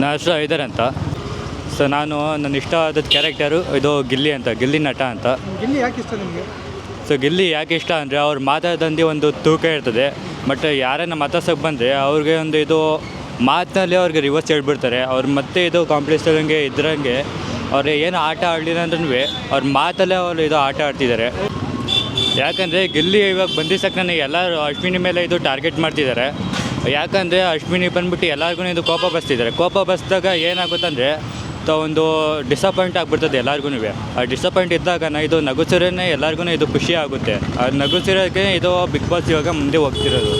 ನನ್ನ ಹೆಸರು ಐದರ್ ಅಂತ. ಸೊ ನನ್ನ ಇಷ್ಟವಾದ ಕ್ಯಾರೆಕ್ಟರು ಇದು ಗಿಲ್ಲಿ ಅಂತ, ಗಿಲ್ಲಿ ನಟ ಅಂತ. ಗಿಲ್ಲಿ ಯಾಕೆ ಇಷ್ಟ ನಿಮಗೆ? ಸೊ ಗಿಲ್ಲಿ ಯಾಕೆ ಇಷ್ಟ ಅಂದರೆ ಅವ್ರು ಮಾತಾಡ್ದಂಗೆ ಒಂದು ತೂಕ ಇರ್ತದೆ. ಬಟ್ ಯಾರನ್ನ ಮಾತಾಡ್ಸೋಕೆ ಬಂದರೆ ಅವ್ರಿಗೆ ಒಂದು ಇದು ಮಾತಿನಲ್ಲಿ ಅವ್ರಿಗೆ ರಿವರ್ಸ್ ಹೇಳ್ಬಿಡ್ತಾರೆ. ಅವ್ರು ಮತ್ತೆ ಇದು ಕಾಂಪಿಟೇಷನ್ಗೆ ಇದ್ರಂಗೆ ಅವ್ರು ಏನು ಆಟ ಆಡಲಿಲ್ಲ ಅಂದ್ರೂ ಅವ್ರ ಮಾತಲ್ಲೇ ಅವರು ಇದು ಆಟ ಆಡ್ತಿದ್ದಾರೆ. ಯಾಕಂದರೆ ಗಿಲ್ಲಿ ಇವಾಗ ಬಂದಿದ್ದಕ್ಕೆ ನನಗೆ ಎಲ್ಲರೂ ಅಶ್ವಿನಿ ಮೇಲೆ ಇದು ಟಾರ್ಗೆಟ್ ಮಾಡ್ತಿದ್ದಾರೆ. ಯಾಕಂದರೆ ಅಶ್ವಿನಿ ಬಂದ್ಬಿಟ್ಟು ಎಲ್ಲರಿಗೂ ಇದು ಕೋಪ ಬಸ್ತಿದ್ದಾರೆ. ಕೋಪ ಬಸ್ದಾಗ ಏನಾಗುತ್ತಂದರೆ ಒಂದು ಡಿಸಪಾಯಿಂಟ್ ಆಗಿಬಿಡ್ತದೆ ಎಲ್ಲರಿಗೂ. ಆ ಡಿಸಪಾಯಿಂಟ್ ಇದ್ದಾಗ ಇದು ನಗುಸಿರೇ ಎಲ್ಲರಿಗೂ ಇದು ಖುಷಿ ಆಗುತ್ತೆ. ಆ ನಗುಸಿರೋಕ್ಕೆ ಇದು ಬಿಗ್ ಬಾಸ್ ಇವಾಗ ಮುಂದೆ ಹೋಗ್ತಿರೋದು.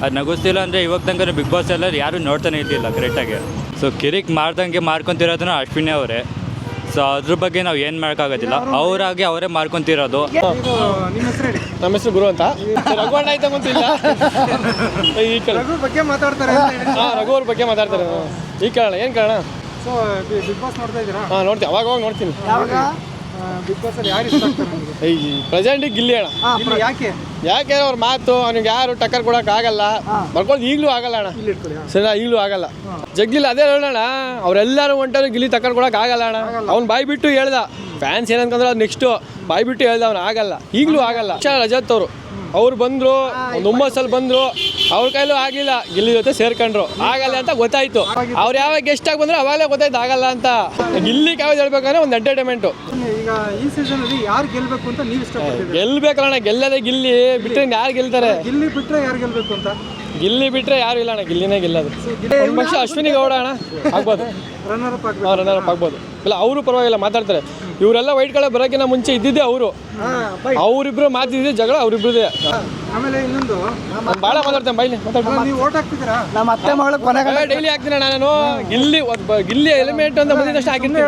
ಅದು ನಗುಸ್ತಿಲ್ಲ ಅಂದರೆ ಇವಾಗ ತನಕ ಬಿಗ್ ಬಾಸ್ ಎಲ್ಲ ಯಾರೂ ನೋಡ್ತಾನೆ ಇದ್ದಿಲ್ಲ ಕರೆಕ್ಟಾಗಿ. ಸೊ ಕಿರಿಕ್ ಮಾಡ್ದಂಗೆ ಮಾಡ್ಕೊತಿರೋದನ್ನ ಅಶ್ವಿನಿ ಅವರೇ. ಸೊ ಅದ್ರ ಬಗ್ಗೆ ನಾವು ಏನು ಮಾಡೋಕ್ಕಾಗೋದಿಲ್ಲ, ಅವರಾಗಿ ಅವರೇ ಮಾಡ್ಕೊತಿರೋದು. ನಿಮ್ಮ ಹೆಸರು ಹೇಳಿ. ನಮ್ಮ ಹೆಸರು ಗುರು ಅಂತ. ರಘುವಣ್ಣ ಆಯ್ತಾ ಗೊತ್ತಿಲ್ಲ. ಈ ಕಡೆ ರಘು ಬಗ್ಗೆ ಮಾತಾಡ್ತಾರೆ ಅಂತ ಹೇಳಿ. ರಘು ಅವ್ರ ಬಗ್ಗೆ ಮಾತಾಡ್ತಾರೆ. ಈ ಕಾರಣ ಏನು ಕಾರಣ? ಸೊ ಬಿಗ್ ಬಾಸ್ ನೋಡ್ತಾ ಇದ್ದೀರಾ? ನೋಡ್ತೀನಿ, ಅವಾಗ ನೋಡ್ತೀನಿ. ಬಿಗ್ ಬಾಸ್ ಅಲ್ಲಿ ಯಾರು ಇಷ್ಟ ಆಗ್ತಾರೆ ನಿಮಗೆ? ಈ ಪ್ರೆಸೆಂಟಿಗೆ ಗಿಲ್ಲಿ ಅಣ್ಣ. ಗಿಲ್ಲಿ ಯಾಕೆ? ಯಾಕೆ ಅವ್ರ ಮಾತು ಅವ್ನಿಗೆ ಯಾರು ಟಕ್ಕರ್ ಕೊಡೋಕೆ ಆಗಲ್ಲ. ಬರ್ಕೊಂಡು ಈಗಲೂ ಆಗಲ್ಲ ಅಣ್ಣ. ಇಲ್ಲಿ ಇಟ್ಕೊಳ್ಳಿ. ಸರಿ, ಈಗಲೂ ಆಗಲ್ಲ. ಜಗ್ಗಿಲ್ಲ ಅದೇ ಹೇಳೋಣ, ಅವರೆಲ್ಲರೂ ಹೊಂಟರು ಗಿಲ್ಲಿ ಟಕ್ಕರ್ ಕೊಡೋಕೆ ಆಗಲ್ಲ ಅಣ್ಣ. ಅವ್ನು ಬಾಯಿ ಬಿಟ್ಟು ಹೇಳ್ದ, ಫ್ಯಾನ್ಸ್ ಏನಂತಂದ್ರೆ ಅದು ನೆಕ್ಸ್ಟು ಬಾಯಿ ಬಿಟ್ಟು ಹೇಳ್ದ ಅವ್ನು ಆಗಲ್ಲ, ಈಗಲೂ ಆಗಲ್ಲ. ರಜತ್ ಅವ್ರು ಬಂದರು, ಒಂದು ಹುಮ್ಮಸ್ಸಲ್ಲಿ ಬಂದರು, ಅವ್ರ ಕೈಲೂ ಆಗಲಿಲ್ಲ, ಗಿಲ್ಲಿ ಜೊತೆ ಸೇರ್ಕೊಂಡ್ರು, ಆಗಲ್ಲ ಅಂತ ಗೊತ್ತಾಯ್ತು. ಅವ್ರು ಯಾವಾಗ ಗೆಸ್ಟ್ ಆಗಿ ಬಂದ್ರೆ ಅವಾಗಲೇ ಗೊತ್ತಾಯ್ತು ಆಗಲ್ಲ ಅಂತ. ಗಿಲ್ಲಿ ಯಾವ್ದು ಹೇಳ್ಬೇಕಂದ್ರೆ ಒಂದು ಎಂಟರ್ಟೈನ್ಮೆಂಟು. ಈಗ ಈ ಸೀಸನ್ ಅಲ್ಲಿ ಯಾರು ಗೆಲ್ಬೇಕು ಅಂತ ನೀವು ಇಷ್ಟಪಡ್ತೀರಿ? ಗೆಲ್ಬೇಕಲ್ಲ ಅಣ್ಣ, ಗೆಲ್ಲದೆ ಗಿಲ್ಲಿ ಬಿಟ್ಟರೆ ಯಾರು ಗೆಲ್ತಾರೆ? ಗಿಲ್ಲಿ ಬಿಟ್ರೆ ಯಾರು ಗೆಲ್ಬೇಕು ಅಂತ? ಗಿಲ್ಲಿ ಬಿಟ್ಟರೆ ಯಾರು ಇಲ್ಲ ಅಣ್ಣ, ಗಿಲ್ಲಿನೇ ಗೆಲ್ಲೋದು. ಒಂದು ಪಕ್ಷ ಅಶ್ವಿನಿ ಗೌಡ ಅಣ್ಣ ಆಗ್ಬೋದು, ರನ್ನರ್ ಅಪ್ ಆಗ್ಬೇಕು. ರನ್ನರ್ ಅಪ್ ಆಗ್ಬೋದು. ಇಲ್ಲ ಅವರು ಪರವಾಗಿಲ್ಲ ಮಾತಾಡ್ತಾರೆ. ಇವರೆಲ್ಲ ವೈಟ್ ಕಲರ್ ಬರೋಕ್ಕಿಂತ ಮುಂಚೆ ಇದ್ದಿದ್ದೆ ಅವರು. ಅವರಿಬ್ರು ಮಾತಿದ್ದೆ ಜಗಳ ಅವರಿಬ್ರದೇ. ಆಮೇಲೆ ಇನ್ನೊಂದು ಭಾಳ ಮಾತಾಡ್ತೇನೆ, ಬೈಲಿ ಮಾತಾಡ್ತೀನಿ. ನೀವು ಓಟ್ ಹಾಕ್ತಿದ್ದೀರಾ? ನಮ್ಮ ಅತ್ತೆ ಮಗಳು ಕೊನೆಗೆ ಡೈಲಿ ಹಾಕ್ತೀನಿ ನಾನು. ಗಿಲ್ಲಿ ಎಲಿಮೆಂಟ್ ಅಂತ ಬಂದಿದ್ದಷ್ಟು ಹಾಕಿದ್ದೀನಿ.